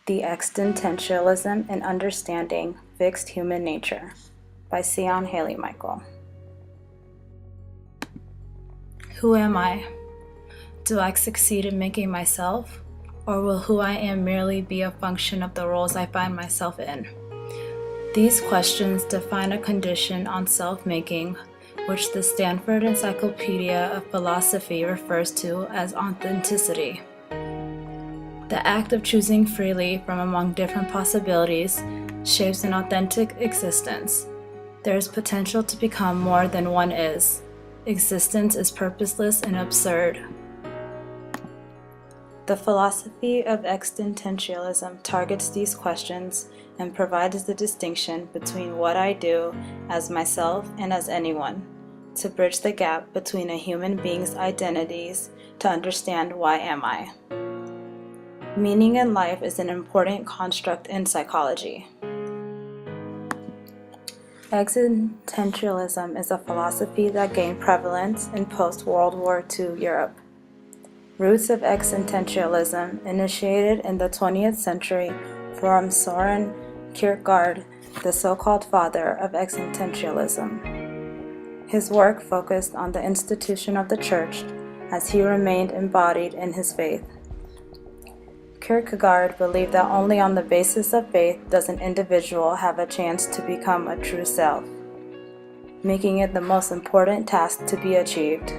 The Existentialism and Understanding Fixed Human Nature by Sion Haley Michael. Who am I? Do I succeed in making myself? Or will who I am merely be a function of the roles I find myself in? These questions define a condition on self-making, which the Stanford Encyclopedia of Philosophy refers to as authenticity. The act of choosing freely from among different possibilities shapes an authentic existence. There is potential to become more than one is. Existence is purposeless and absurd. The philosophy of existentialism targets these questions and provides the distinction between what I do as myself and as anyone, to bridge the gap between a human being's identities to understand why am I. Meaning in life is an important construct in psychology. Existentialism is a philosophy that gained prevalence in post-World War II Europe. Roots of existentialism initiated in the 20th century from Søren Kierkegaard, the so-called father of existentialism. His work focused on the institution of the church as he remained embodied in his faith. Kierkegaard believed that only on the basis of faith does an individual have a chance to become a true self, making it the most important task to be achieved.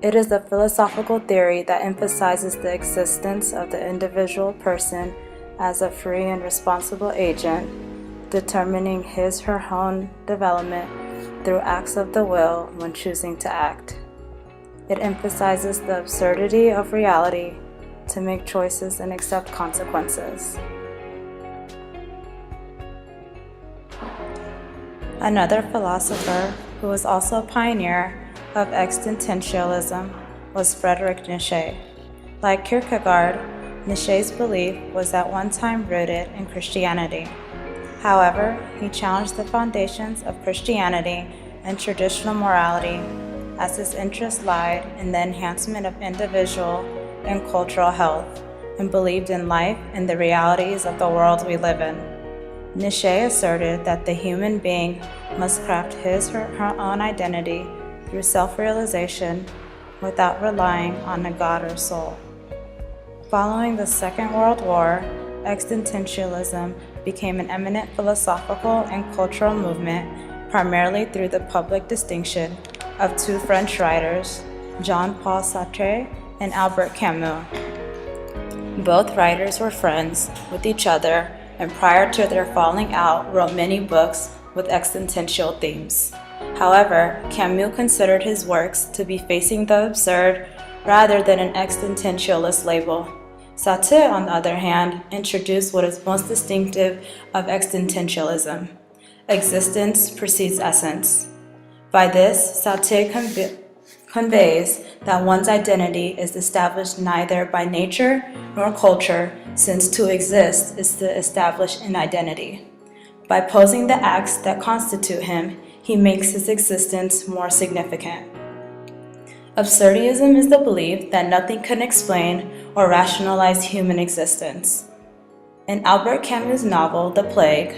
It is a philosophical theory that emphasizes the existence of the individual person as a free and responsible agent, determining his or her own development through acts of the will when choosing to act. It emphasizes the absurdity of reality to make choices and accept consequences. Another philosopher who was also a pioneer of existentialism was Friedrich Nietzsche. Like Kierkegaard, Nietzsche's belief was at one time rooted in Christianity. However, he challenged the foundations of Christianity and traditional morality, as his interest lied in the enhancement of individual and cultural health, and believed in life and the realities of the world we live in. Nietzsche asserted that the human being must craft his or her own identity through self-realization without relying on a god or soul. Following the Second World War, existentialism became an eminent philosophical and cultural movement, primarily through the public distinction of two French writers, Jean-Paul Sartre and Albert Camus. Both writers were friends with each other and prior to their falling out wrote many books with existential themes. However, Camus considered his works to be facing the absurd rather than an existentialist label. Sartre, on the other hand, introduced what is most distinctive of existentialism: existence precedes essence. By this, Sartre conveys that one's identity is established neither by nature nor culture, since to exist is to establish an identity. By posing the acts that constitute him, he makes his existence more significant. Absurdism is the belief that nothing can explain or rationalize human existence. In Albert Camus' novel, The Plague,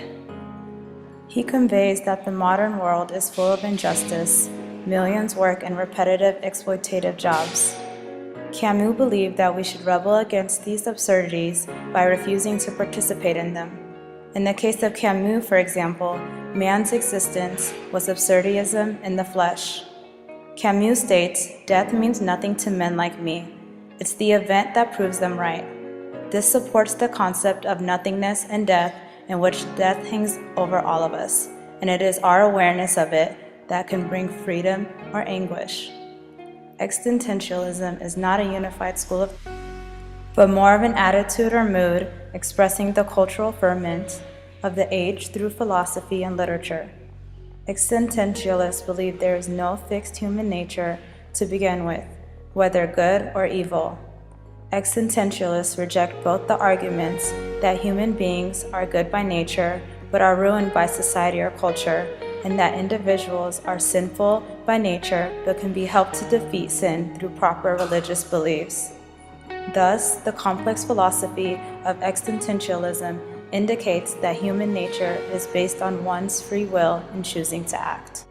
he conveys that the modern world is full of injustice. Millions work in repetitive, exploitative jobs. Camus believed that we should rebel against these absurdities by refusing to participate in them. In the case of Camus, for example, man's existence was absurdism in the flesh. Camus states, "Death means nothing to men like me. It's the event that proves them right." This supports the concept of nothingness and death, in which death hangs over all of us, and it is our awareness of it that can bring freedom or anguish. Existentialism is not a unified school of thought, but more of an attitude or mood expressing the cultural ferment of the age through philosophy and literature. Existentialists believe there is no fixed human nature to begin with, whether good or evil. Existentialists reject both the arguments that human beings are good by nature but are ruined by society or culture, and that individuals are sinful by nature but can be helped to defeat sin through proper religious beliefs. Thus, the complex philosophy of existentialism indicates that human nature is based on one's free will in choosing to act.